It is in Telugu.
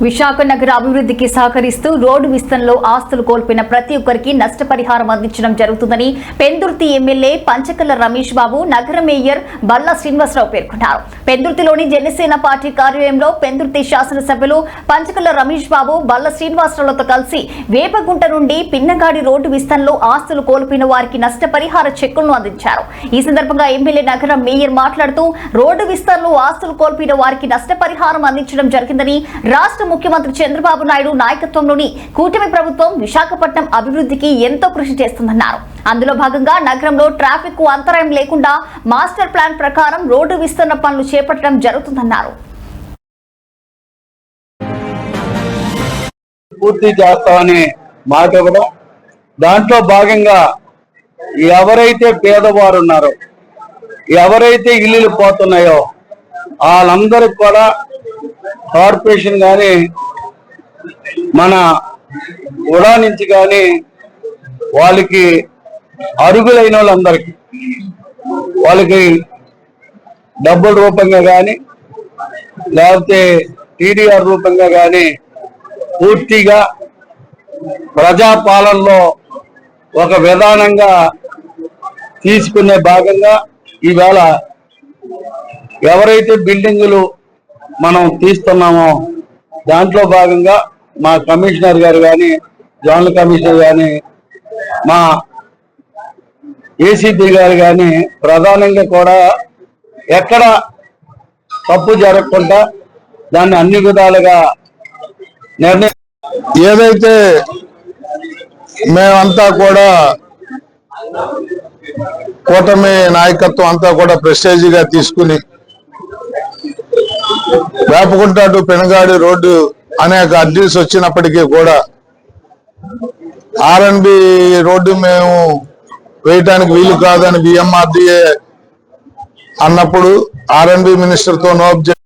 విశాఖ నగర అభివృద్ధికి సహకరిస్తూ రోడ్డు విస్తరణలో ఆస్తులు కోల్పోయిన ప్రతి ఒక్కరికి నష్టపరిహారం అందించడం జరుగుతుందని పెందుర్తి ఎమ్మెల్యే పంచకల్ల రమేష్ బాబు నగర మేయర్ బల్లా శ్రీనివాసరావు పేర్కొన్నారు. పెందుర్తిలోని జనసేన పార్టీ కార్యాలయంలో పెందుర్తి శాసనసభ్యులు పంచకల్ల రమేష్ బాబు బల్లా శ్రీనివాసరావులతో కలిసి వేపగుంట నుండి పిన్నగాడి రోడ్డు విస్తరణలో ఆస్తులు కోల్పోయిన వారికి నష్టపరిహార చెక్కులను అందించారు. ఈ సందర్భంగా ఎమ్మెల్యే నగర మేయర్ మాట్లాడుతూ రోడ్డు విస్తరణలో ఆస్తులు కోల్పోయిన వారికి నష్టపరిహారం అందించడం జరిగిందని, రాష్ట్ర ముఖ్యమంత్రి చంద్రబాబు నాయుడు నాయకత్వంలోని కూటమి ప్రభుత్వం విశాఖపట్నం అభివృద్ధికి ఎంతో కృషి చేస్తుందన్నారు. అందులో భాగంగా నగరంలో ట్రాఫిక్ కు అంతరాయం లేకుండా మాస్టర్ ప్లాన్ ప్రకారం రోడ్డు విస్తరణ పనులు చేపట్టడం జరుగుతుందన్నారు. పూర్తి చేస్తామని మాట ఇవ్వడం, దాంట్లో భాగంగా ఎవరైతే పేదవారు ఉన్నారో, ఎవరైతే ఇల్లులు పోతున్నాయో వాళ్ళందరికి కూడా కార్పొరేషన్ కానీ మన ఉడా నుంచి కానీ వాళ్ళకి అర్హులైన వాళ్ళందరికీ వాళ్ళకి డబ్బుల రూపంగా కానీ లేకపోతే టీడీఆర్ రూపంగా కానీ పూర్తిగా ప్రజాపాలనలో ఒక విధానంగా తీసుకునే భాగంగా ఈవేళ ఎవరైతే బిల్డింగులు మనం తీస్తున్నామో దాంట్లో భాగంగా మా కమిషనర్ గారు కానీ, జోనల్ కమిషనర్ కానీ, మా ఏసీపీ గారు కానీ ప్రధానంగా కూడా ఎక్కడ తప్పు జరగకుండా దాన్ని అన్ని విధాలుగా నిర్ణయం ఏదైతే మేమంతా కూడా కూటమి నాయకత్వం అంతా కూడా ప్రెస్టేజీగా తీసుకుని వేపగుంట టు పెనగాడి రోడ్డు అనేక అడ్డీస్ వచ్చినప్పటికీ కూడా ఆర్ఎన్బి రోడ్డు మేము వేయటానికి వీలు కాదని బిఎంఆర్డీఏ అన్నప్పుడు ఆర్ఎన్బి మినిస్టర్తో నో అబ్జెక్షన్